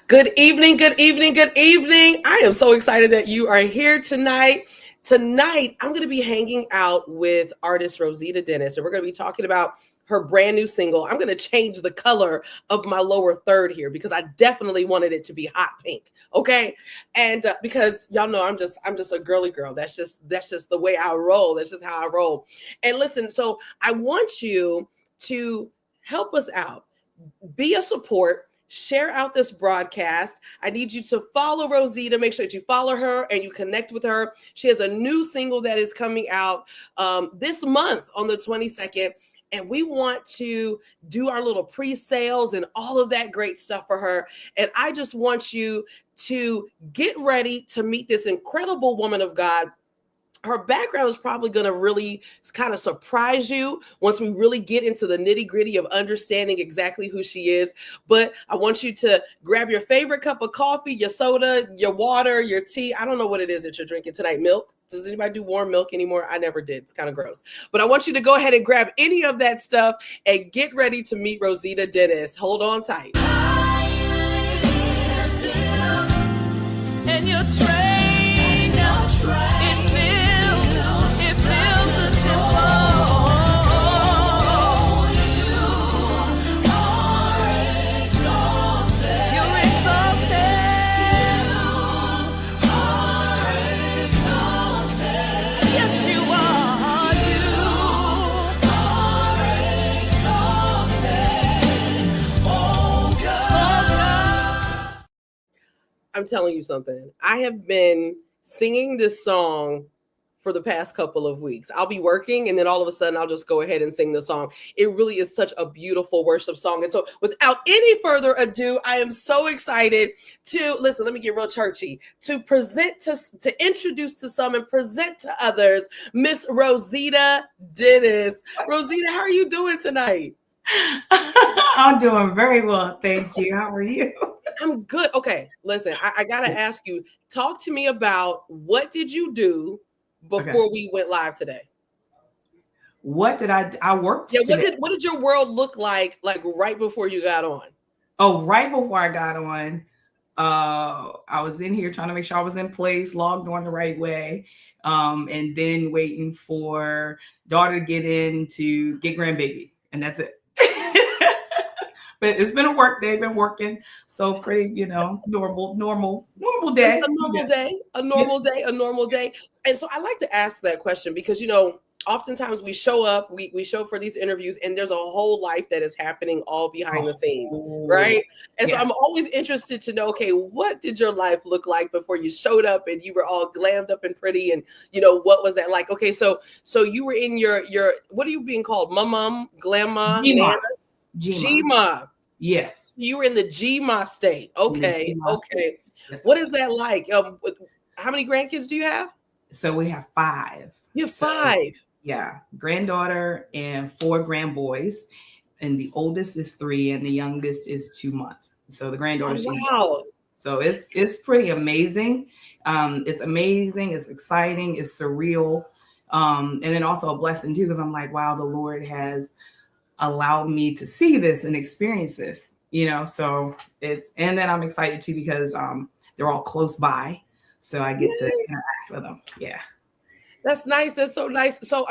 Good evening, good evening, good evening. I am so excited that you are here tonight. Tonight, I'm going to be hanging out with artist Roszette Dennis, and we're going to be talking about her brand new single. I'm going to change the color of my lower third here because I definitely wanted it to be hot pink. Okay, and because y'all know I'm just a girly girl. That's just the way I roll. That's just how I roll. And listen, so I want you to help us out. Be a support. Share out this broadcast. I need you to follow Roszette. Make sure that you follow her and you connect with her. She has a new single that is coming out this month on the 22nd. And we want to do our little pre-sales and all of that great stuff for her. And I just want you to get ready to meet this incredible woman of God. Her background is probably going to really kind of surprise you once we really get into the nitty gritty of understanding exactly who she is. But I want you to grab your favorite cup of coffee, your soda, your water, your tea. I don't know what it is that you're drinking tonight. Milk? Does anybody do warm milk anymore? I never did. It's kind of gross. But I want you to go ahead and grab any of that stuff and get ready to meet Roszette Dennis. Hold on tight. And your train, it fills the temple. You are exalted. You're exalted. You are exalted. Yes, you are. You are exalted. Oh God. I'm telling you something. I have been singing this song for the past couple of weeks. I'll be working and then all of a sudden I'll just go ahead and sing the song. It really is such a beautiful worship song. And so without any further ado, I am so excited to, listen, let me get real churchy, to introduce to some and present to others, Miss Roszette Dennis. Roszette, how are you doing tonight? I'm doing very well. Thank you. How are you? I'm good. Okay, listen, I got to ask you, talk to me about what did you do before we went live today? What did I worked Yeah, today. what did your world look like right before you got on? Oh, right before I got on, I was in here trying to make sure I was in place, logged on the right way, and then waiting for daughter to get in to get grandbaby, and that's it. But it's been a work day, been working. So pretty, normal day. A normal day. And so I like to ask that question because, oftentimes we show up, we show up for these interviews and there's a whole life that is happening all behind the scenes, right? And so I'm always interested to know, okay, what did your life look like before you showed up and you were all glammed up and pretty and, what was that like? Okay, so you were in your, what are you being called? Mom, grandma, nana? Gma. Yes. You were in the Gma state. Okay. Okay. Yes. What is that like? How many grandkids do you have? So we have 5. You have 5. Yeah. Granddaughter and 4 grandboys. And the oldest is 3 and the youngest is 2 months. So the granddaughter, wow. So it's pretty amazing. It's amazing. It's exciting. It's surreal. And then also a blessing too, because I'm like, wow, the Lord has allowed me to see this and experience this, so and then I'm excited too because they're all close by, so I get to interact with them. Yeah, that's nice. That's so nice. So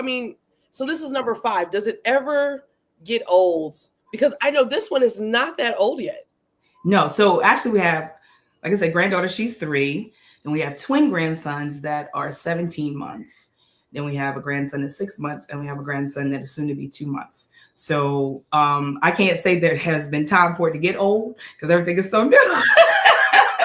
so this is number 5. Does it ever get old? Because I know this one is not that old yet. No, so actually we have, like I said, granddaughter, she's 3, and we have twin grandsons that are 17 months. Then we have a grandson that's 6 months, and we have a grandson that is soon to be 2 months. So I can't say there has been time for it to get old because everything is so new.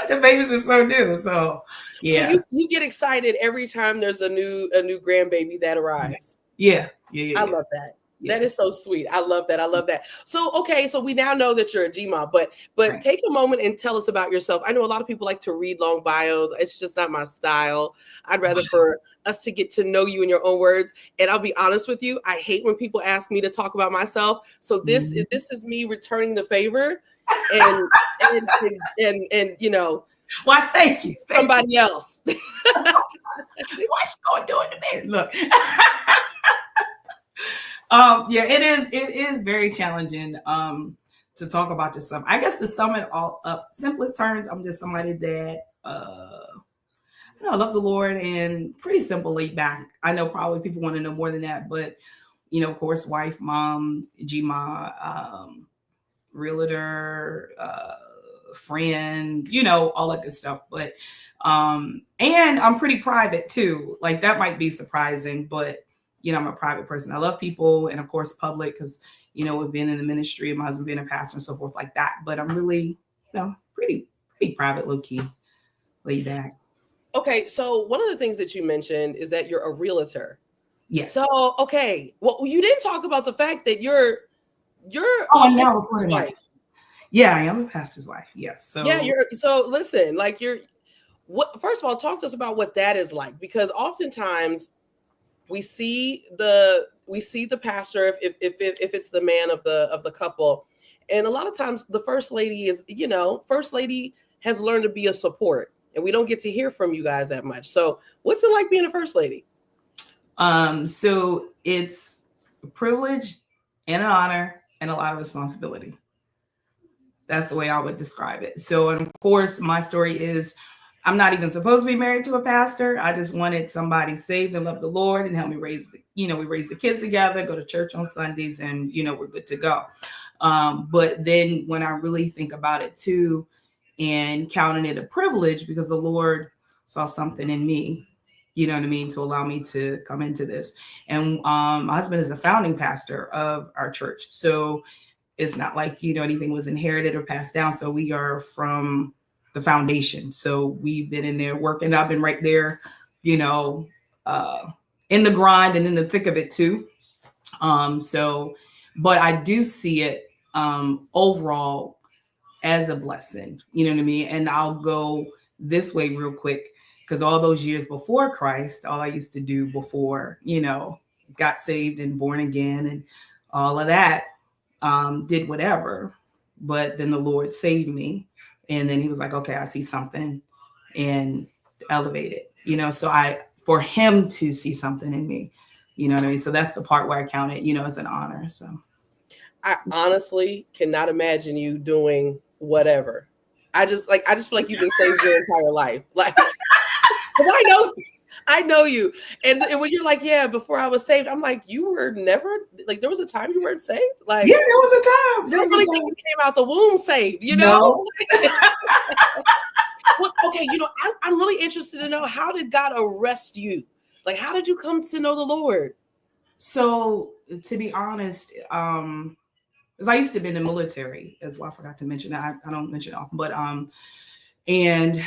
The babies are so new. So yeah, so you get excited every time there's a new grandbaby that arrives. Yeah. I love that. Yeah. That is so sweet. I love that. So, okay. So we now know that you're a Gma, but right. Take a moment and tell us about yourself. I know a lot of people like to read long bios. It's just not my style. I'd rather for us to get to know you in your own words. And I'll be honest with you. I hate when people ask me to talk about myself. So this is me returning the favor and Why, thank you. Somebody else. What's she gonna do it to me? Look. Yeah, it is very challenging to talk about just some, I guess to sum it all up, simplest terms, I'm just somebody that I love the Lord and pretty simple, laid back. I know probably people want to know more than that, but of course, wife, mom, GMA, realtor, friend, all that good stuff. But and I'm pretty private too. Like that might be surprising, but I'm a private person. I love people, and of course, public because we've been in the ministry, my husband being a pastor and so forth like that. But I'm really, pretty private, low key, laid back. Okay, so one of the things that you mentioned is that you're a realtor. Yes. So, okay, well, you didn't talk about the fact that you're Oh, a no, pastor's wife. Yeah, I am a pastor's wife. Yes. So yeah, listen, like first of all, talk to us about what that is like, because oftentimes we see the pastor if it's the man of the couple, and a lot of times the first lady is first lady has learned to be a support, and we don't get to hear from you guys that much. So what's it like being a first lady? So it's a privilege and an honor and a lot of responsibility. That's the way I would describe it. So, and of course, my story is I'm not even supposed to be married to a pastor. I just wanted somebody saved and love the Lord and help me raise we raise the kids together, go to church on Sundays, and we're good to go. But then when I really think about it too, and counting it a privilege because the Lord saw something in me, you know what I mean, to allow me to come into this. And my husband is a founding pastor of our church. So it's not like, anything was inherited or passed down. So we are from the foundation. So we've been in there working. I've been right there, in the grind and in the thick of it too. But I do see it overall as a blessing, you know what I mean? And I'll go this way real quick, because all those years before Christ, all I used to do before, got saved and born again and all of that, did whatever. But then the Lord saved me. And then he was like, okay, I see something, and elevate it, so for him to see something in me, you know what I mean? So that's the part where I count it, as an honor. So I honestly cannot imagine you doing whatever. I just feel like you've been saved your entire life. Like, I know you. And when you're like, yeah, before I was saved, I'm like, you were never, like, there was a time you weren't saved? Like, yeah, there was a time. There was really think you came out the womb saved, No. Well, okay, I'm really interested to know, how did God arrest you? Like, how did you come to know the Lord? So, to be honest, because I used to be in the military as well. I forgot to mention that. I don't mention it often, but and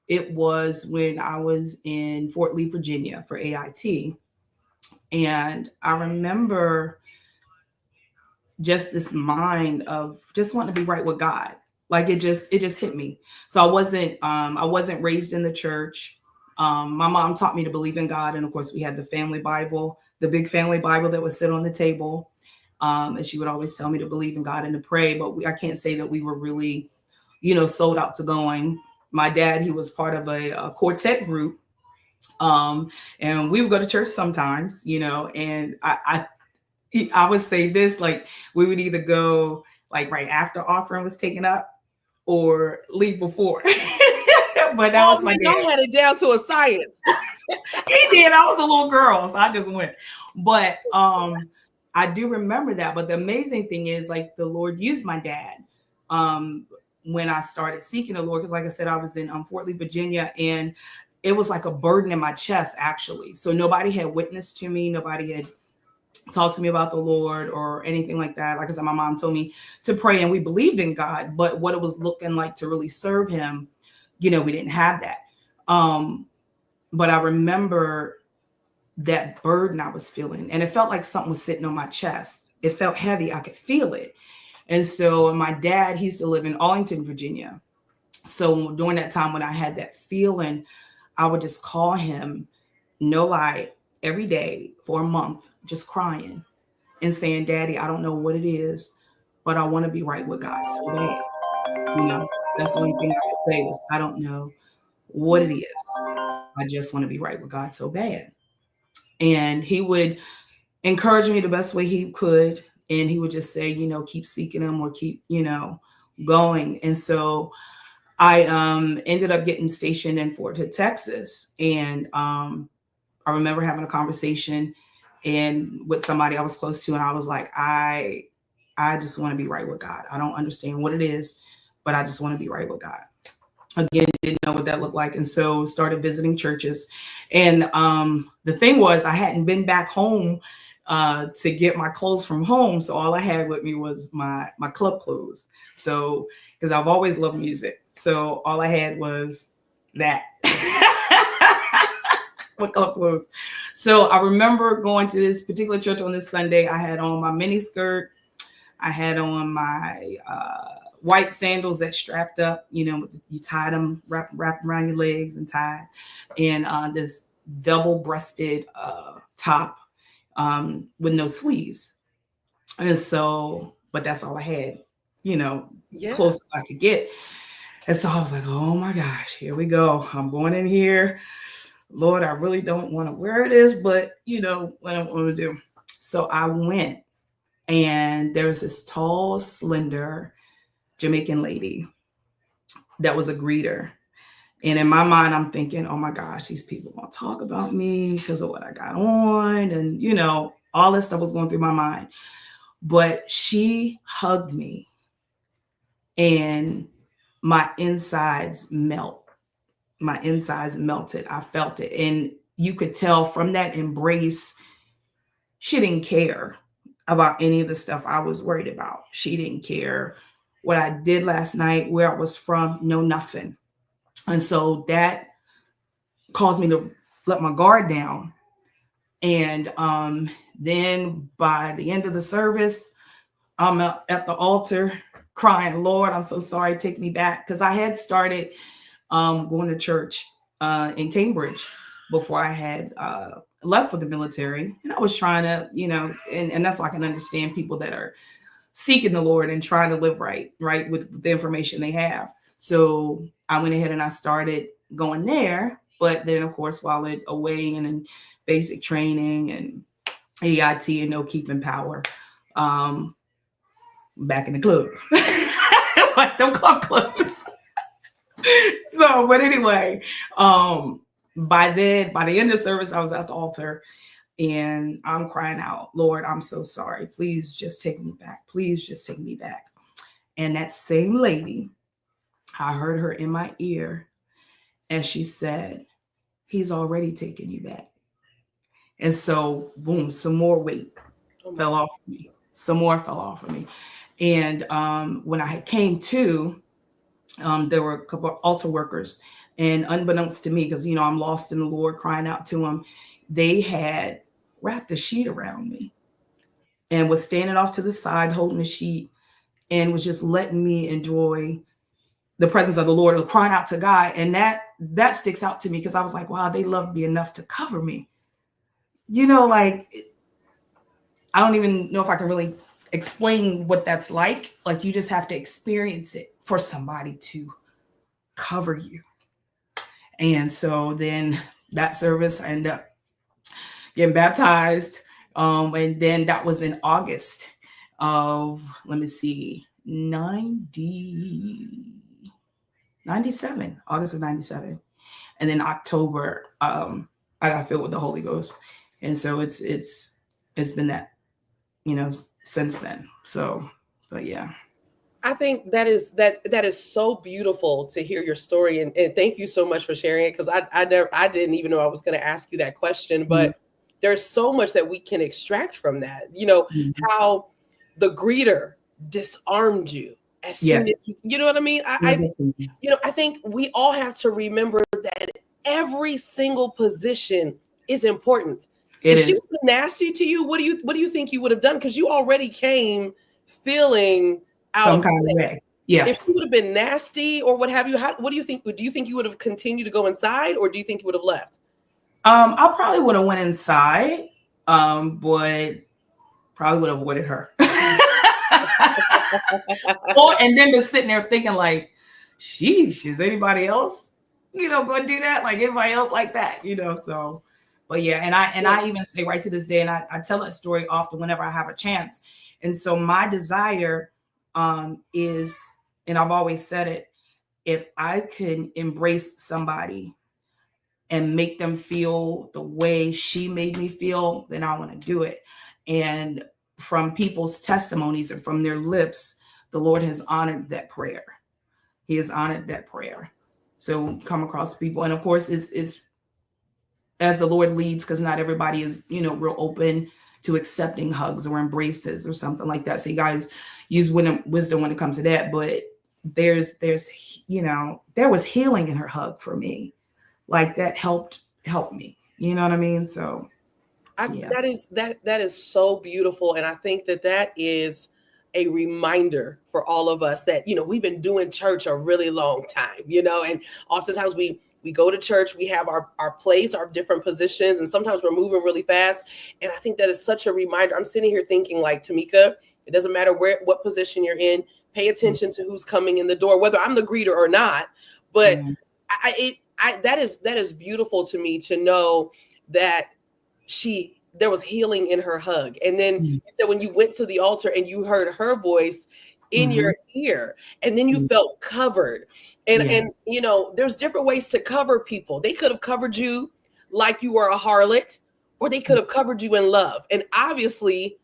it was when I was in Fort Lee, Virginia for AIT. And I remember just this mind of just wanting to be right with God. Like it just hit me. So I wasn't raised in the church. My mom taught me to believe in God. And of course we had the family Bible, the big family Bible that would sit on the table. And she would always tell me to believe in God and to pray. But I can't say that we were really, sold out to going. My dad, he was part of a quartet group. And we would go to church sometimes, and I would say this, like we would either go like right after offering was taken up or leave before. But that was my dad. Y'all had it down to a science. He did. I was a little girl, so I just went. But I do remember that. But the amazing thing is, like, the Lord used my dad when I started seeking the Lord. Because like I said, I was in Fort Lee, Virginia, and it was like a burden in my chest, actually. So nobody had witnessed to me. Nobody had talked to me about the Lord or anything like that. Like I said, my mom told me to pray and we believed in God, but what it was looking like to really serve him, we didn't have that. But I remember that burden I was feeling, and it felt like something was sitting on my chest. It felt heavy. I could feel it. And so my dad, he used to live in Arlington, Virginia. So during that time when I had that feeling, I would just call him, no lie, every day for a month, just crying and saying, Daddy, I don't know what it is, but I want to be right with God so bad. That's the only thing I could say was, I don't know what it is. I just want to be right with God so bad. And he would encourage me the best way he could, And he would just say, you know, keep seeking him or keep, you know, going. And so I ended up getting stationed in Fort Hood, Texas. And I remember having a conversation and with somebody I was close to, and I was like, I just want to be right with God. I don't understand what it is, but I just want to be right with God. Again, didn't know what that looked like. And so started visiting churches. And the thing was, I hadn't been back home to get my clothes from home. So all I had with me was my club clothes. So, because I've always loved music. So all I had was that. With club clothes. So I remember going to this particular church on this Sunday. I had on my mini skirt. I had on my white sandals that strapped up, you know, you tied them, wrapped around your legs and tied, and this double-breasted top with no sleeves. And so, but that's all I had, you know, closest I could get. And so I was like, oh my gosh, here we go. I'm going in here. Lord, I really don't want to wear this, but you know what I'm going to do. So I went, and there was this tall, slender Jamaican lady that was a greeter. And in my mind, I'm thinking, oh my gosh, these people want to talk about me because of what I got on. And, you know, all this stuff was going through my mind. But she hugged me and my insides melted. I felt it. And you could tell from that embrace, she didn't care about any of the stuff I was worried about. She didn't care what I did last night, where I was from, no, nothing. And so that caused me to let my guard down. And then by the end of the service, I'm at the altar crying, Lord, I'm so sorry, take me back. Because I had started going to church in Cambridge before I had left for the military. And I was trying to, you know, and that's why I can understand people that are seeking the Lord and trying to live right with the information they have. So I went ahead and I started going there. But then, of course, while away and in basic training and AIT and no keeping power, back in the club. It's like them club clothes. So, but anyway, by the end of service, I was at the altar and I'm crying out, Lord, I'm so sorry. Please just take me back. Please just take me back. And that same lady, I heard her in my ear and she said, he's already taken you back. And so, boom, some more weight fell off of me. Some more fell off of me. And when I came to, there were a couple of altar workers, and unbeknownst to me, because, you know, I'm lost in the Lord, crying out to him, they had wrapped a sheet around me and was standing off to the side holding the sheet and was just letting me enjoy the presence of the Lord, crying out to God. And that sticks out to me because I was like, wow, they loved me enough to cover me. You know, like, I don't even know if I can really explain what that's like. Like, you just have to experience it for somebody to cover you. And so then that service, I ended up getting baptized. And then that was in August of, 97, August of 97. And then October, I got filled with the Holy Ghost. And so it's been that, you know, since then. So, but yeah. I think that is so beautiful to hear your story, and thank you so much for sharing it, because I didn't even know I was going to ask you that question, but there's so much that we can extract from that. You know, how the greeter disarmed you as soon as you know what I mean. I think we all have to remember that every single position is important. If she was nasty to you, what do you think you would have done? Because you already came feeling some kind of way. Yeah. If she would have been nasty or what have you, what do you think? Do you think you would have continued to go inside, or do you think you would have left? I probably would have went inside, but probably would have avoided her. And then just sitting there thinking like, sheesh, is anybody else, you know, going to do that? Like anybody else like that, you know? So, But yeah, and I even say right to this day, and I tell that story often whenever I have a chance. And so my desire is, and I've always said it, if I can embrace somebody and make them feel the way she made me feel, then I want to do it. And from people's testimonies and from their lips, the Lord has honored that prayer. He has honored that prayer. So come across people, and of course, is as the Lord leads, because not everybody is, real open to accepting hugs or embraces or something like that. So you guys use wisdom when it comes to that. But there's there was healing in her hug for me. Like that helped me. You know what I mean? So yeah. That is so beautiful, and I think that is a reminder for all of us that we've been doing church a really long time, and oftentimes we go to church, we have our place, our different positions, and sometimes we're moving really fast. And I think that is such a reminder. I'm sitting here thinking, like, Tamika, it doesn't matter what position you're in, pay attention to who's coming in the door, whether I'm the greeter or not. But that is beautiful to me to know that there was healing in her hug. And then you said when you went to the altar and you heard her voice in your ear, and then you felt covered. And there's different ways to cover people. They could have covered you like you were a harlot, or they could have covered you in love. And obviously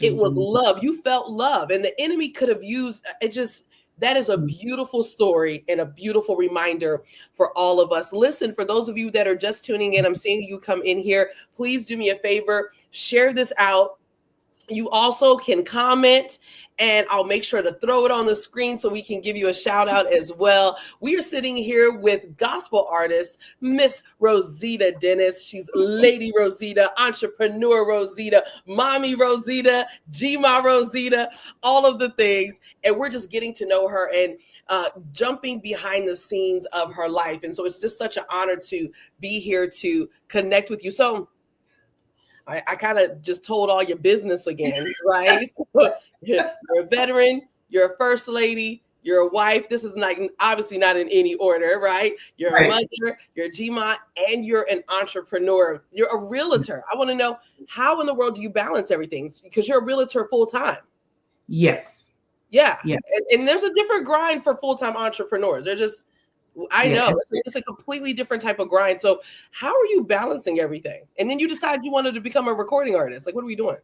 it was love. You felt love, and the enemy could have used it. Just that is a beautiful story and a beautiful reminder for all of us. Listen, for those of you that are just tuning in, I'm seeing you come in here. Please do me a favor, share this out. You also can comment, and I'll make sure to throw it on the screen so we can give you a shout out as well. We are sitting here with gospel artist, Miss Roszette Dennis. She's Lady Rosita, entrepreneur Rosita, mommy Rosita, Gma Rosita, all of the things. And we're just getting to know her and jumping behind the scenes of her life. And so it's just such an honor to be here to connect with you. So I kind of just told all your business again, right? So you're a veteran, you're a first lady, you're a wife. This is obviously not in any order, right? You're a mother, you're a GMA, and you're an entrepreneur. You're a realtor. I want to know, how in the world do you balance everything? Because you're a realtor full time. Yes. Yeah. And there's a different grind for full-time entrepreneurs. I know it's a completely different type of grind. So how are you balancing everything? And then you decide you wanted to become a recording artist. Like, what are we doing?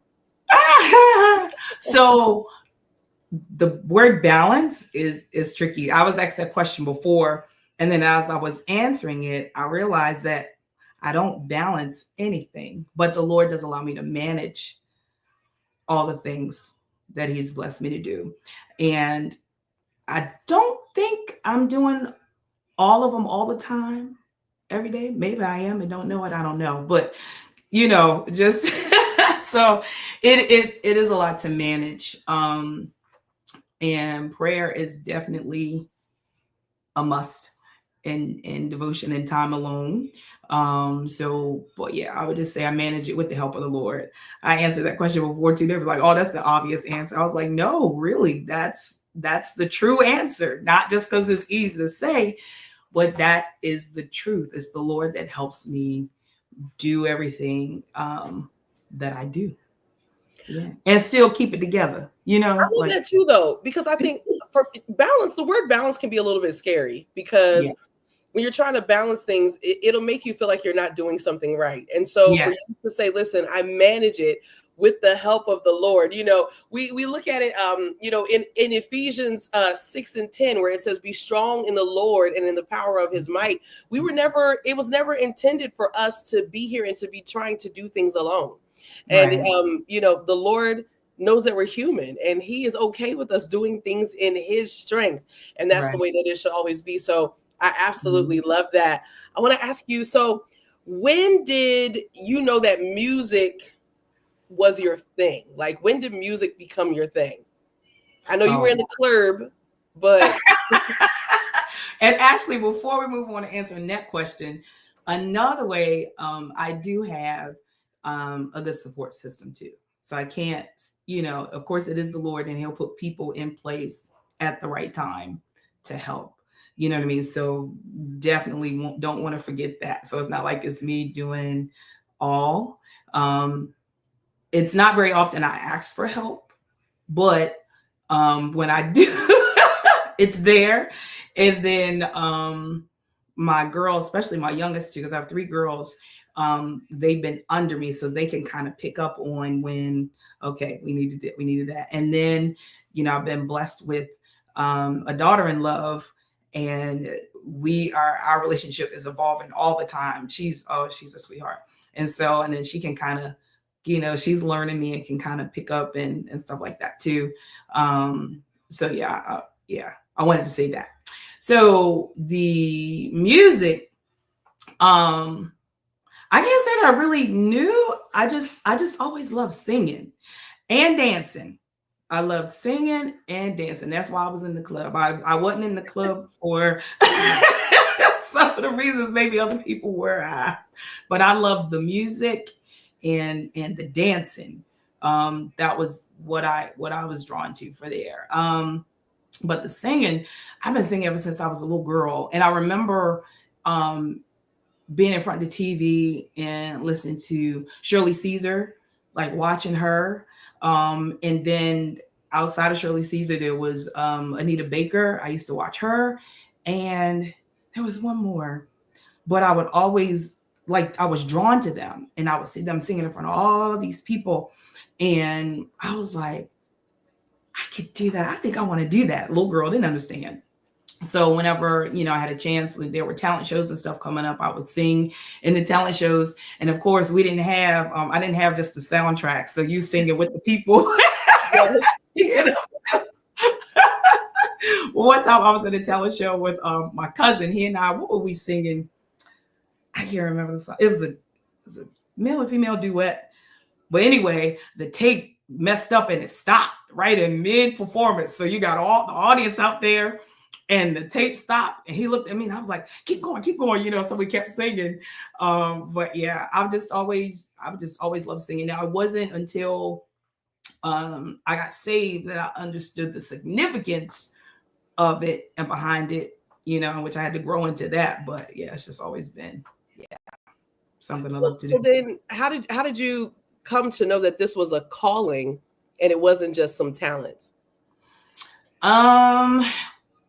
So the word balance is tricky. I was asked that question before, and then as I was answering it, I realized that I don't balance anything, but the Lord does allow me to manage all the things that He's blessed me to do. And I don't think I'm doing all of them all the time, every day. Maybe I am and don't know it. I don't know. But, just so it is a lot to manage. And prayer is definitely a must in devotion and time alone. But yeah, I would just say I manage it with the help of the Lord. I answered that question before too. They were like, oh, that's the obvious answer. I was like, no, really, that's the true answer. Not just because it's easy to say, but that is the truth. It's the Lord that helps me do everything that I do. Yeah. And still keep it together, I love that too, though, because I think for balance, the word balance can be a little bit scary, because when you're trying to balance things, it'll make you feel like you're not doing something right. And so for you to say, listen, I manage it with the help of the Lord, we look at it, in Ephesians 6:10, where it says, be strong in the Lord and in the power of His might. It was never intended for us to be here and to be trying to do things alone. And, the Lord knows that we're human, and He is okay with us doing things in His strength. And that's the way that it should always be. So I absolutely love that. I want to ask you, so when did you know that music was your thing? Like, when did music become your thing? I know you were in the club, but. And actually, before we move on to answering that question, another way, I do have a good support system too. So I can't, of course it is the Lord, and He'll put people in place at the right time to help. You know what I mean? So definitely don't want to forget that. So it's not like it's me doing all. It's not very often I ask for help, but when I do, it's there. And then my girls, especially my youngest two, because I have three girls, they've been under me, so they can kind of pick up on when, okay, we needed that. And then, I've been blessed with a daughter in love, and our relationship is evolving all the time. She's a sweetheart. And then she can kind of, she's learning me and can kind of pick up and stuff like that too. So yeah, I wanted to say that. So the music, I can't say that I really knew. I just always loved singing and dancing. I loved singing and dancing. That's why I was in the club. I wasn't in the club for some of the reasons maybe other people were, but I loved the music and the dancing. That was what I was drawn to for there. But the singing, I've been singing ever since I was a little girl. And I remember being in front of the TV and listening to Shirley Caesar, like watching her. And then outside of Shirley Caesar, there was Anita Baker. I used to watch her. And there was one more. But I would always, I was drawn to them. And I would see them singing in front of all these people. And I was like, I could do that. I think I want to do that. Little girl didn't understand. So whenever, I had a chance, there were talent shows and stuff coming up, I would sing in the talent shows. And of course, I didn't have just the soundtrack. So you singing with the people. Well, one time I was at a talent show with my cousin. He and I, what were we singing? I can't remember the song. It was a male and female duet. But anyway, the tape messed up and it stopped right in mid-performance. So you got all the audience out there and the tape stopped and he looked at me and I was like, keep going, so we kept singing. But yeah, I've just always loved singing. Now, it wasn't until I got saved that I understood the significance of it and behind it, which I had to grow into that. But yeah, it's just always been, something I love to do. So then how did you come to know that this was a calling and it wasn't just some talent?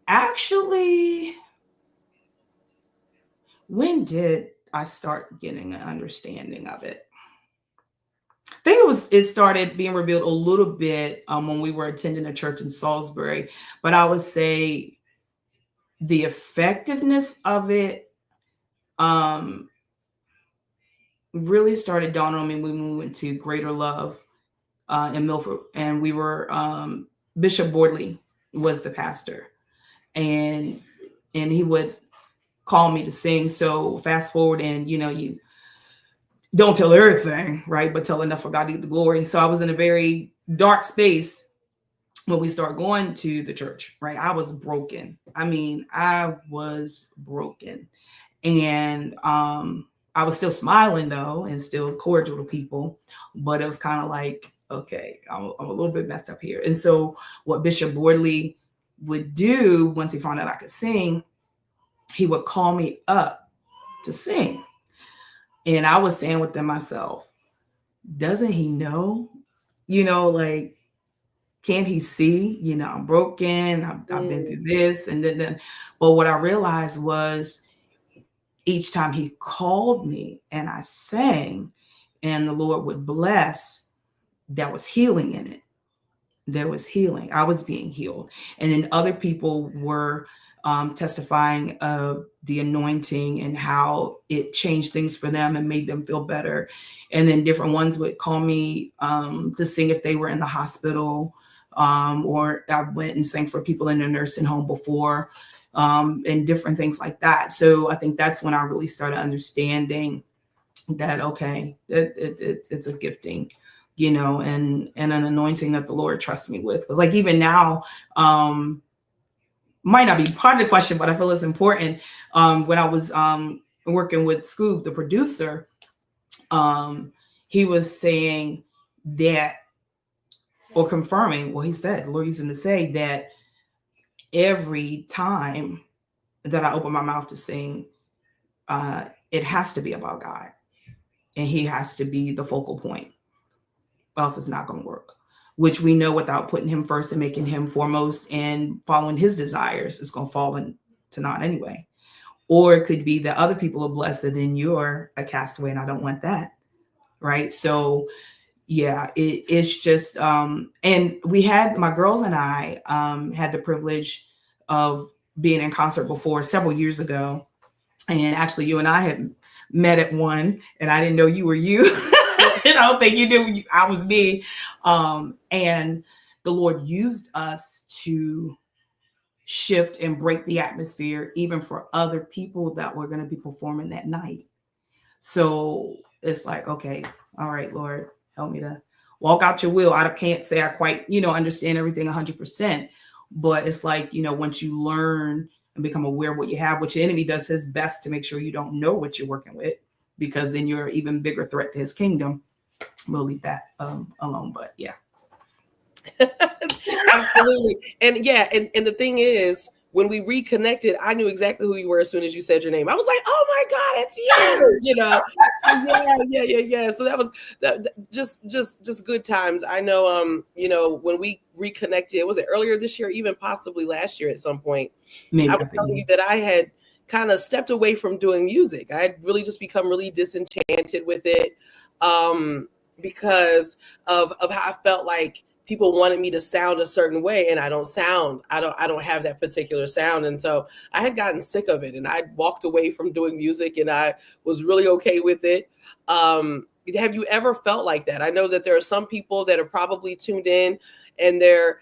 Actually, when did I start getting an understanding of it? I think it started being revealed a little bit when we were attending a church in Salisbury, but I would say the effectiveness of it really started dawning on me when we went to Greater Love in Milford, and we were Bishop Boardley was the pastor, and he would call me to sing. So fast forward, and you don't tell everything, right? But tell enough for God to get the glory. So I was in a very dark space when we started going to the church, right? I was broken. I mean, I was broken. And I was still smiling though, and still cordial to people, but it was kind of like, okay, I'm a little bit messed up here. And so what Bishop Boardley would do once he found out I could sing, he would call me up to sing. And I was saying within myself, doesn't he know, can't he see, I'm broken. I've been through this. And then, but what I realized was each time he called me and I sang and the Lord would bless, there was healing in it. There was healing. I was being healed. And then other people were testifying of the anointing and how it changed things for them and made them feel better. And then different ones would call me to sing if they were in the hospital, or I went and sang for people in a nursing home before, and different things like that. So I think that's when I really started understanding that, okay, it's a gifting, and an anointing that the Lord trusts me with. Because even now, might not be part of the question, but I feel it's important. When I was working with Scoob, the producer, he was saying that, or confirming, well, he said, the Lord used him to say that every time that I open my mouth to sing, it has to be about God. and he has to be the focal point, or else it's not going to work. Which we know, without putting him first and making him foremost and following his desires, it's going to fall into naught anyway. Or it could be that other people are blessed and then you're a castaway, and I don't want that. Right. So yeah, it's just and we had, my girls and I had the privilege of being in concert before several years ago. And actually you and I had met at one, and I didn't know you were you. And I don't think you knew I was me. And the Lord used us to shift and break the atmosphere, even for other people that were going to be performing that night. So it's like, okay, all right, Lord, help me to walk out your will. I can't say I quite, understand everything 100%, but it's like, once you learn and become aware of what you have, which the enemy does his best to make sure you don't know what you're working with, because then you're an even bigger threat to his kingdom. We'll leave that alone, but yeah. Absolutely. And yeah, and the thing is, when we reconnected, I knew exactly who you were as soon as you said your name. I was like, "Oh my God, it's you!" So yeah. So that was just good times. I know, when we reconnected, was it earlier this year, even possibly last year at some point? Maybe I was telling you that I had kind of stepped away from doing music. I had really just become really disenchanted with it, because of how I felt like people wanted me to sound a certain way, and I don't have that particular sound. And so I had gotten sick of it, and I walked away from doing music, and I was really okay with it. Have you ever felt like that? I know that there are some people that are probably tuned in, and they're,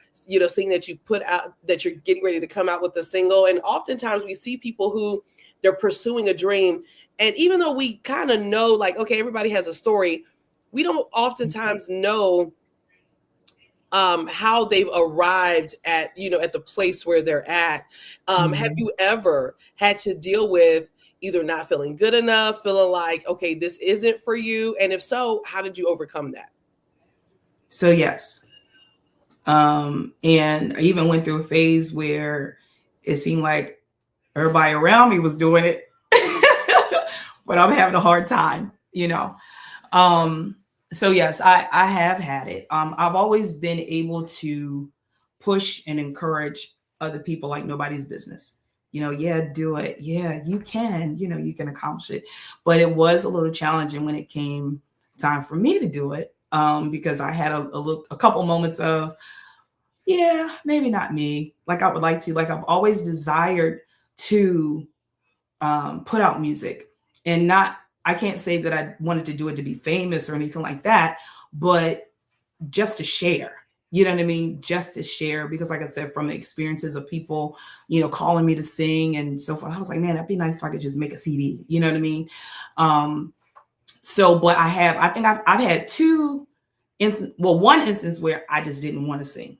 seeing that you put out, that you're getting ready to come out with a single. And oftentimes we see people who they're pursuing a dream. And even though we kind of know, like, okay, everybody has a story, we don't oftentimes know how they've arrived at the place where they're at. Have you ever had to deal with either not feeling good enough, feeling like, okay, this isn't for you? And if so, how did you overcome that? So yes. And I even went through a phase where it seemed like everybody around me was doing it, but I'm having a hard time, So yes, I have had it. I've always been able to push and encourage other people like nobody's business. Yeah, do it. Yeah, you can. You can accomplish it. But it was a little challenging when it came time for me to do it, because I had a couple moments of, yeah, maybe not me. Like I would like to. Like I've always desired to put out music, and not. I can't say that I wanted to do it to be famous or anything like that, but just to share. You know what I mean? Just to share, because like I said, from the experiences of people, calling me to sing and so forth, I was like, man, that'd be nice if I could just make a CD. You know what I mean? So, but I think I've had one instance where I just didn't want to sing.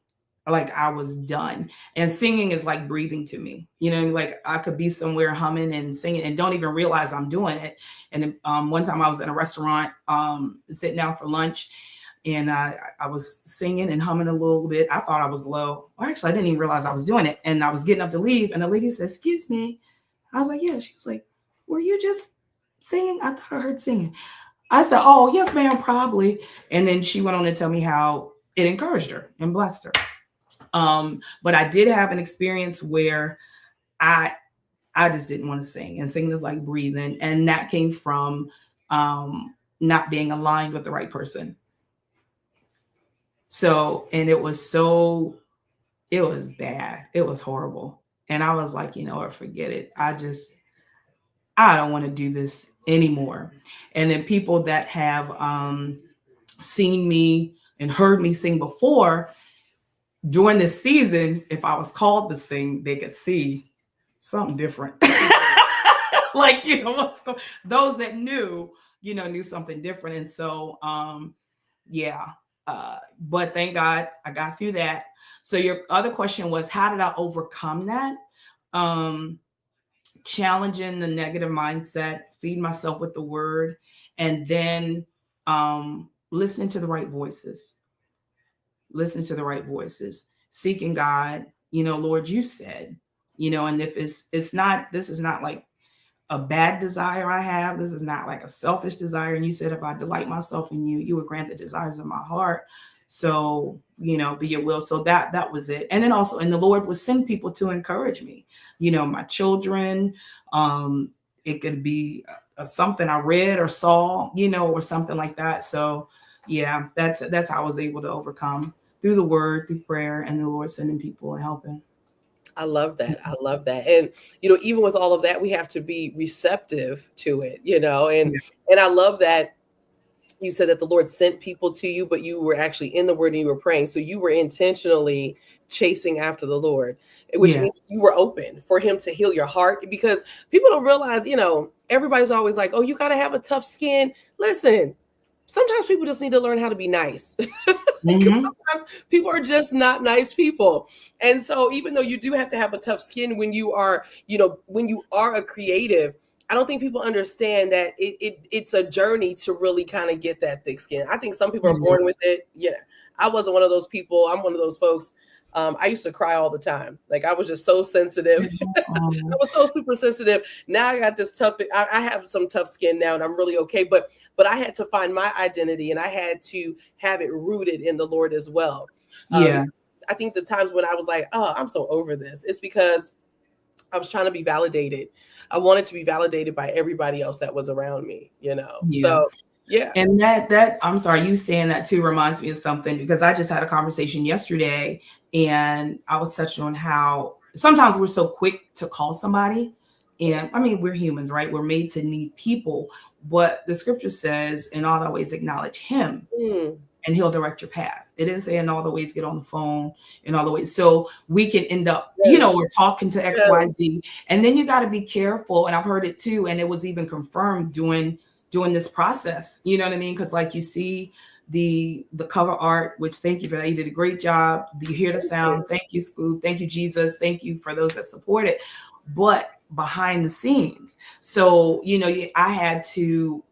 Like I was done. And singing is like breathing to me. Like I could be somewhere humming and singing and don't even realize I'm doing it. And one time I was in a restaurant sitting down for lunch, and I was singing and humming a little bit. I thought I was low. Or actually, I didn't even realize I was doing it. And I was getting up to leave, and the lady said, "Excuse me." I was like, "Yeah." She was like, "Were you just singing? I thought I heard singing." I said, "Oh, yes, ma'am, probably." And then she went on to tell me how it encouraged her and blessed her. But I did have an experience where I just didn't want to sing, and singing is like breathing. And that came from not being aligned with the right person. So, and it was bad. It was horrible. And I was like, forget it. I don't want to do this anymore. And then people that have seen me and heard me sing before, during this season, if I was called to sing, they could see something different. Like, those that knew, knew something different. And so, yeah. But thank God I got through that. So your other question was, how did I overcome that? Challenging the negative mindset, feed myself with the word, and then listening to the right voices. Listen to the right voices, seeking God, Lord, you said, and if this is not like a bad desire I have. This is not like a selfish desire. And you said, if I delight myself in you, you would grant the desires of my heart. So, be your will. So that was it. And then also, and the Lord would send people to encourage me, my children. It could be something I read or saw, or something like that. So yeah, that's how I was able to overcome, through the word, through prayer, and the Lord sending people and helping. I love that. I love that. And even with all of that, we have to be receptive to it, Yeah. and I love that you said that the Lord sent people to you, but you were actually in the word and you were praying. So you were intentionally chasing after the Lord, which Yeah. means you were open for him to heal your heart, because people don't realize, everybody's always like, oh, you got to have a tough skin. Listen, sometimes people just need to learn how to be nice. Because Mm-hmm. sometimes people are just not nice people. And so even though you do have to have a tough skin when you are, when you are a creative, I don't think people understand that it's a journey to really kind of get that thick skin. I think some people are born with it. Yeah. I wasn't one of those people. I'm one of those folks. I used to cry all the time. Like, I was just so sensitive. I was so super sensitive. Now I got this tough. I have some tough skin now, and I'm really okay. But I had to find my identity, and I had to have it rooted in the Lord as well. Yeah. I think the times when I was like, oh, I'm so over this, it's because I was trying to be validated. I wanted to be validated by everybody else that was around me, Yeah. So yeah. And that I'm sorry, you saying that too reminds me of something, because I just had a conversation yesterday, and I was touching on how sometimes we're so quick to call somebody. And I mean, we're humans, right? We're made to need people. But the scripture says, in all thy ways acknowledge him, Mm. and he'll direct your path. It didn't say in all the ways get on the phone, in all the ways. So we can end up, Yes. we're talking to Yes. XYZ. And then you got to be careful. And I've heard it too. And it was even confirmed doing this process. You know what I mean? Because like you see the cover art, which thank you for that. You did a great job. You hear the sound. Thank you, Scoop. Thank you, Jesus. Thank you for those that support it. But behind the scenes. So, I had to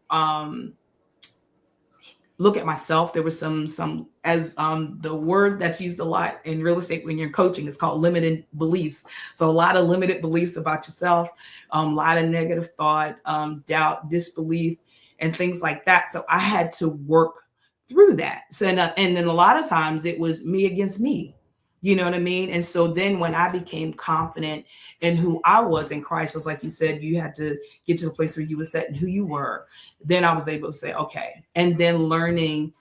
look at myself. There was some as the word that's used a lot in real estate when you're coaching is called limited beliefs. So a lot of limited beliefs about yourself, a lot of negative thought, doubt, disbelief, and things like that. So I had to work through that. So and then a lot of times it was me against me. You know what I mean? And so then when I became confident in who I was in Christ, was like you said, you had to get to the place where you were set in who you were. Then I was able to say, okay. And then learning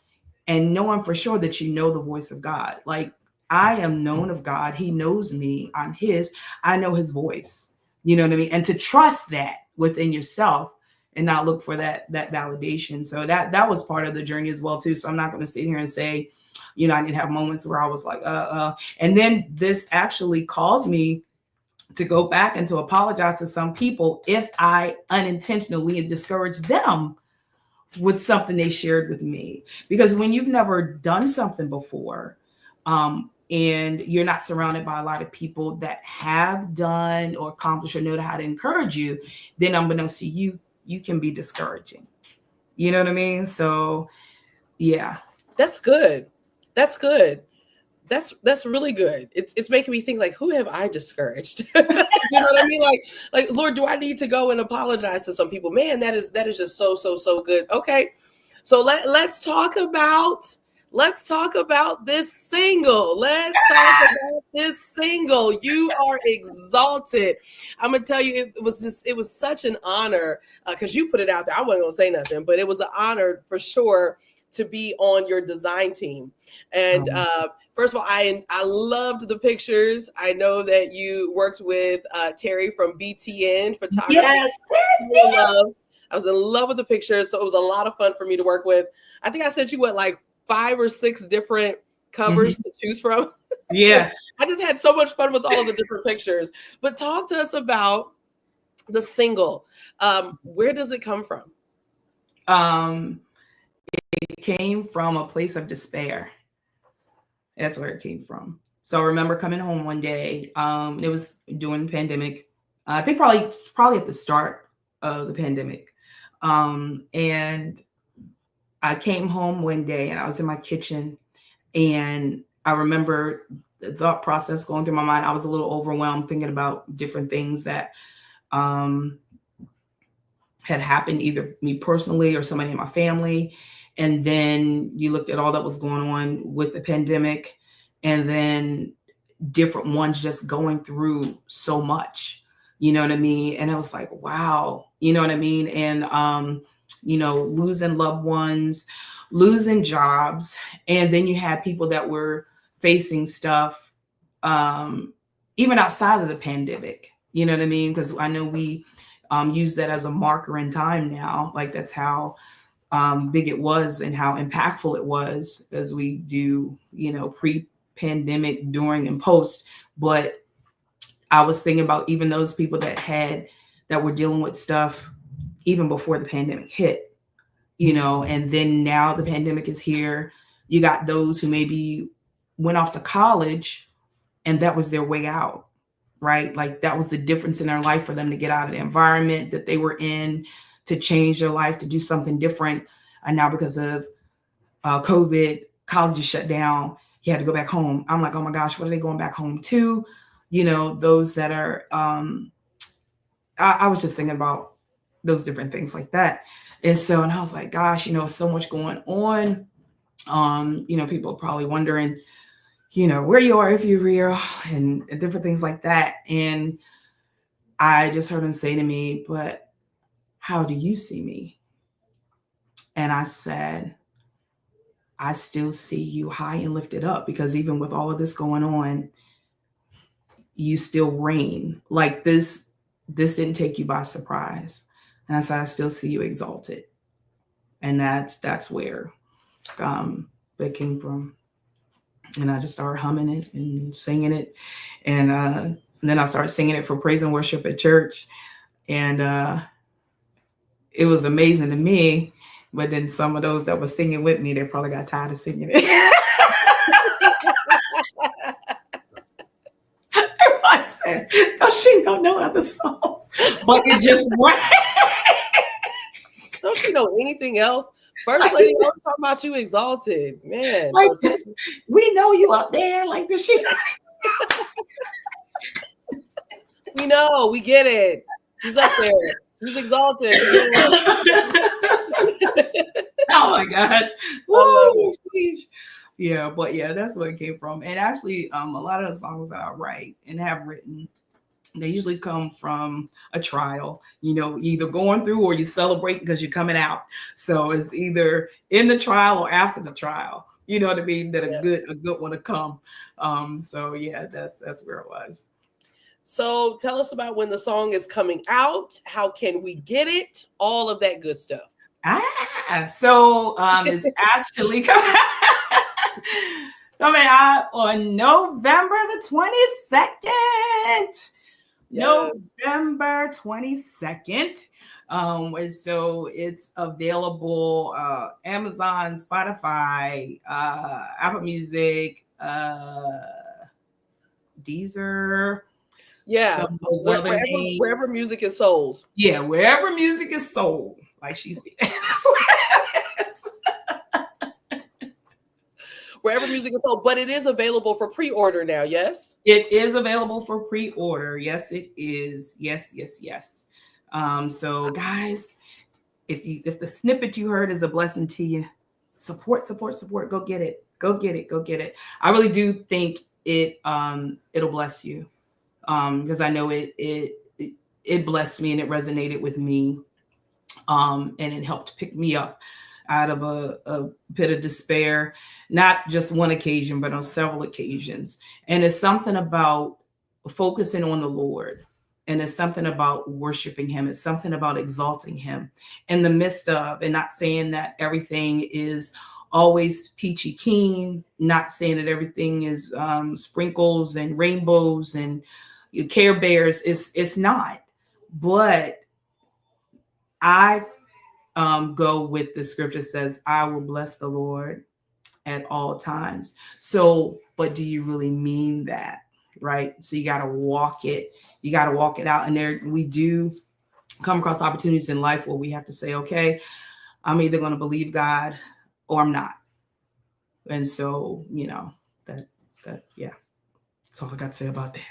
and knowing for sure that you know the voice of God. Like, I am known of God. He knows me. I'm his. I know his voice. You know what I mean? And to trust that within yourself and not look for that validation. So that was part of the journey as well too. So I'm not going to sit here and say, I didn't have moments where I was like, and then this actually caused me to go back and to apologize to some people if I unintentionally discouraged them with something they shared with me. Because when you've never done something before, and you're not surrounded by a lot of people that have done or accomplished or know how to encourage you, then unbeknownst to you, you can be discouraging. You know what I mean? So yeah. That's good. That's good. That's really good. It's making me think, like, who have I discouraged? You know what I mean? Like, Lord, do I need to go and apologize to some people? Man, that is just so good. Okay. So let's talk about this single. Let's talk about this single. You Are Exalted. I'm gonna tell you, it was such an honor, because you put it out there. I wasn't gonna say nothing, but it was an honor for sure to be on your design team. And first of all, I loved the pictures. I know that you worked with Terry from BTN Photography. Yes. I was in love with the pictures, so it was a lot of fun for me to work with. I think I sent you like 5 or 6 different covers to choose from. Yeah. I just had so much fun with all of the different pictures. But talk to us about the single. Where does it come from? It came from a place of despair. That's where it came from. So I remember coming home one day. It was during the pandemic. I think probably at the start of the pandemic. And I came home one day and I was in my kitchen, and I remember the thought process going through my mind. I was a little overwhelmed thinking about different things that had happened, either me personally or somebody in my family. And then you looked at all that was going on with the pandemic, and then different ones just going through so much, you know what I mean? And I was like, wow, you know what I mean? And, losing loved ones, losing jobs. And then you had people that were facing stuff, even outside of the pandemic, you know what I mean? Because I know we use that as a marker in time now. Like that's how big it was and how impactful it was as we do, pre-pandemic, during, and post. But I was thinking about even those people that were dealing with stuff even before the pandemic hit, and then now the pandemic is here. You got those who maybe went off to college and that was their way out, right? Like that was the difference in their life for them to get out of the environment that they were in, to change their life, to do something different. And now because of COVID, colleges shut down, he had to go back home. I'm like, oh my gosh, what are they going back home to? Those that are, I was just thinking about those different things like that. And I was like, gosh, so much going on. People are probably wondering, where you are, if you're real, and different things like that. And I just heard him say to me, but how do you see me? And I said, I still see you high and lifted up, because even with all of this going on, you still reign. Like this didn't take you by surprise. And I said, I still see you exalted. And that's where it came from. And I just started humming it and singing it. And then I started singing it for praise and worship at church. And it was amazing to me. But then some of those that were singing with me, they probably got tired of singing it. I said, no, she don't know other songs. But it just went. Don't she know anything else? First lady always talking about you exalted. Man. Like this, we know you up there. Like this shit. We know, we get it. He's up there. He's exalted. Oh my gosh. Woo, yeah, but yeah, that's where it came from. And actually, a lot of the songs that I write and have written, they usually come from a trial, either going through or you celebrate because you're coming out. So it's either in the trial or after the trial, you know what I mean, that a good one to come. So yeah, that's where it was. So tell us about when the song is coming out. How can we get it? All of that good stuff. So it's actually coming out on November the 22nd. Yes. November 22nd. And so it's available Amazon, Spotify, Apple Music, Deezer. Yeah, wherever music is sold. Yeah, wherever music is sold, like she said. That's what it is. Wherever music is sold, but it is available for pre-order now, yes? It is available for pre-order. Yes, it is. Yes. So guys, if the snippet you heard is a blessing to you, support. Go get it. I really do think it'll bless you. Because I know it blessed me and it resonated with me. And it helped pick me up out of a pit of despair, not just one occasion, but on several occasions. And it's something about focusing on the Lord. And it's something about worshiping him. It's something about exalting him in the midst of, and not saying that everything is always peachy keen, not saying that everything is sprinkles and rainbows and Care Bears. It's not. But I go with the scripture says, I will bless the Lord at all times. So, but do you really mean that? Right? So you got to walk it. You got to walk it out. And there we do come across opportunities in life where we have to say, okay, I'm either going to believe God or I'm not. And so, that yeah, that's all I got to say about that.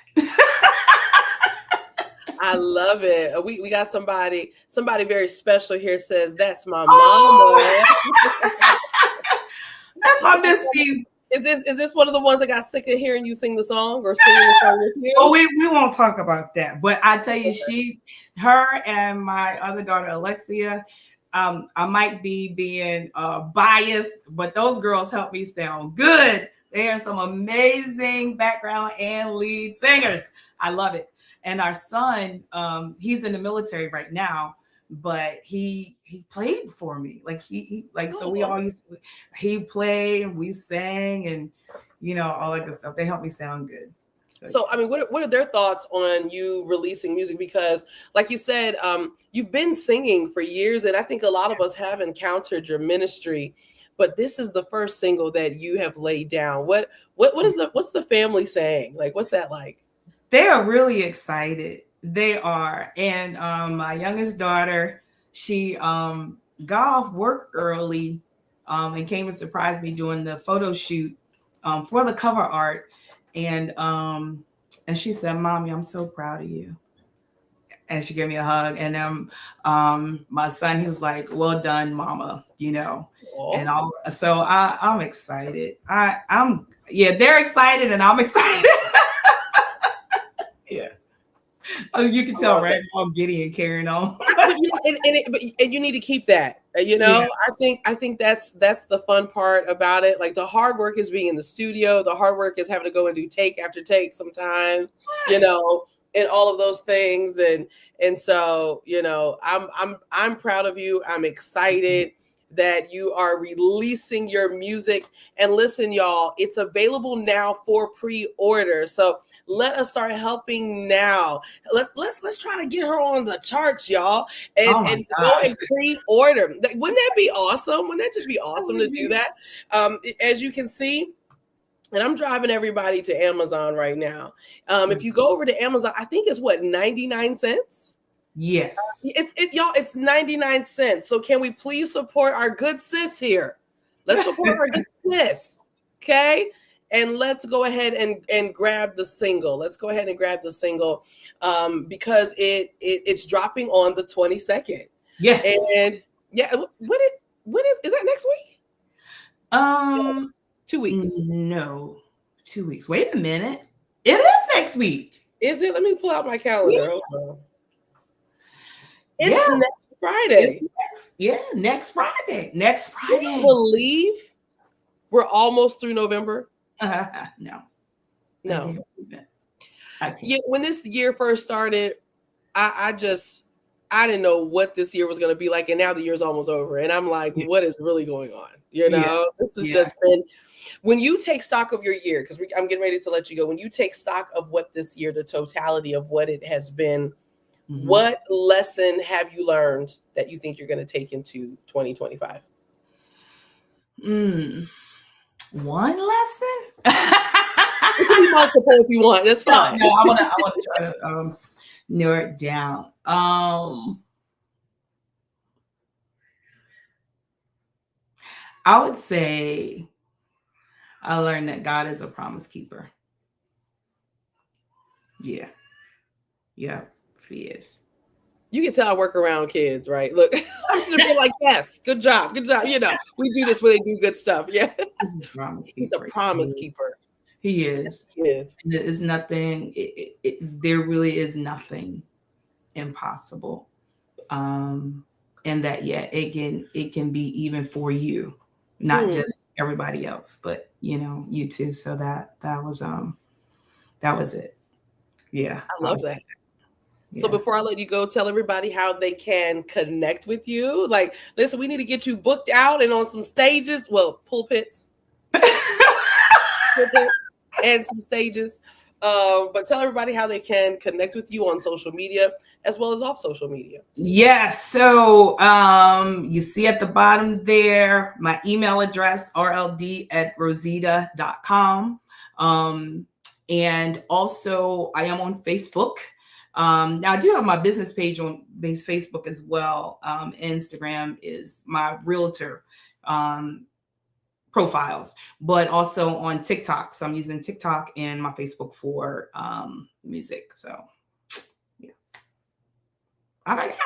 I love it. We got somebody very special here says, that's my Oh, mama. that's my Missy. Is this one of the ones that got sick of hearing you sing the song or singing the song with you? Oh, we won't talk about that. But I tell you, her and my other daughter, Alexia, I might be being biased, but those girls help me sound good. They are some amazing background and lead singers. I love it. And our son, he's in the military right now, but he played for me. Like he like, so we all used to, he played and we sang and, you know, all that good stuff. They help me sound good. So, I mean, what are their thoughts on you releasing music? Because, like you said, you've been singing for years, and I think a lot of us have encountered your ministry, but this is the first single that you have laid down. What's the family saying? Like, what's that like? They are really excited. They are, and my youngest daughter, she got off work early, and came and surprised me doing the photo shoot for the cover art. And she said, "Mommy, I'm so proud of you." And she gave me a hug. And my son, he was like, "Well done, Mama," you know. Aww. And so I'm excited. They're excited and I'm excited. Yeah. Oh, you can tell, right? I'm giddy and carrying on. And you need to keep that. You know, yeah. I think that's the fun part about it. Like, the hard work is being in the studio. The hard work is having to go and do take after take sometimes, you know, and all of those things. And so, you know, I'm proud of you. I'm excited that you are releasing your music. And listen, y'all, it's available now for pre-order. So let us start helping now. Let's try to get her on the charts, y'all, and go and pre-order. Wouldn't that be awesome? Wouldn't that just be awesome to do that? As you can see, and I'm driving everybody to Amazon right now. If you go over to Amazon, I think it's what, 99 cents? Yes. It's 99 cents. So can we please support our good sis here? Let's support our good sis. Okay. And let's go ahead and grab the single. Let's go ahead and grab the single because it's dropping on the 22nd. Yes. And yeah, when is that next week? 2 weeks. No, 2 weeks. Wait a minute. It is next week. Is it? Let me pull out my calendar. Hold on. It's next Friday. Next Friday. Next Friday. Can you believe we're almost through November? No. Yeah, when this year first started, I didn't know what this year was going to be like, and now the year's almost over, and I'm like, what is really going on? You know, this has just been. When you take stock of your year, because I'm getting ready to let you go. When you take stock of what this year, the totality of what it has been, what lesson have you learned that you think you're going to take into 2025? One lesson? It can be multiple if you want. That's fine. No, I want to try to narrow it down. I would say I learned that God is a promise keeper. Yeah, he is. You can tell I work around kids, right? Look, I'm sitting there like, yes, good job. You know, we do this when they do good stuff. Yeah, he's a promise keeper. He is. He is. There is nothing. There really is nothing impossible. And that, it can be even for you, not just everybody else, but you know, you too. So that was it. Yeah, I love that. So before I let you go, tell everybody how they can connect with you. Like, listen, we need to get you booked out and on some stages. Well, pulpits and some stages. But tell everybody how they can connect with you on social media as well as off social media. Yes. So you see at the bottom there, my email address, rld@rosetta.com. And also I am on Facebook. Now I do have my business page on Facebook as well. Instagram is my realtor profiles, but also on TikTok. So I'm using TikTok and my Facebook for music. So yeah. Oh my gosh.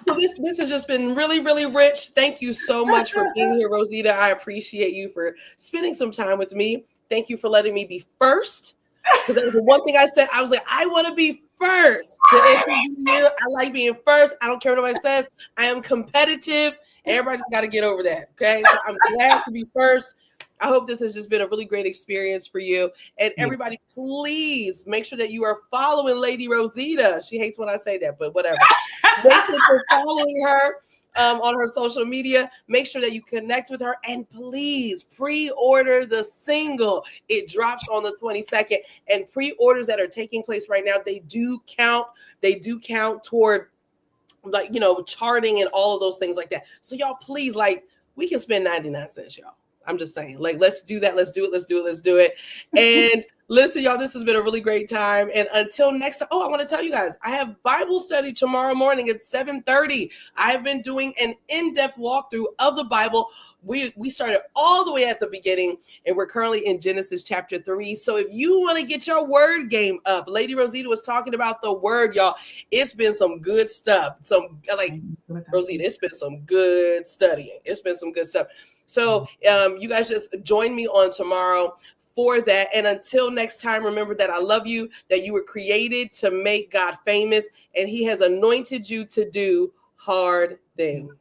So this has just been really, really rich. Thank you so much for being here, Roszette. I appreciate you for spending some time with me. Thank you for letting me be first. Because that was the one thing I said. I was like, I want to be first to interview you. I like being first. I don't care what nobody says. I am competitive. Everybody just got to get over that. Okay. So I'm glad to be first. I hope this has just been a really great experience for you. And everybody, please make sure that you are following Lady Roszette. She hates when I say that, but whatever. Make sure that you're following her on her social media. Make sure that you connect with her. And please pre-order the single. It drops on the 22nd. And pre-orders that are taking place right now, they do count. They do count toward, like, you know, charting and all of those things like that. So y'all, please, like, we can spend 99 cents, y'all. I'm just saying, like, let's do that. Let's do it. Let's do it. Let's do it. And listen, y'all, this has been a really great time. And until next time, I want to tell you guys, I have Bible study tomorrow morning at 7:30. I've been doing an in-depth walkthrough of the Bible. We started all the way at the beginning, and we're currently in Genesis chapter 3. So if you want to get your word game up, Lady Roszette was talking about the word, y'all. It's been some good stuff. Some, like, Roszette, it's been some good studying. It's been some good stuff. So you guys just join me on tomorrow for that. And until next time, remember that I love you, that you were created to make God famous, and he has anointed you to do hard things.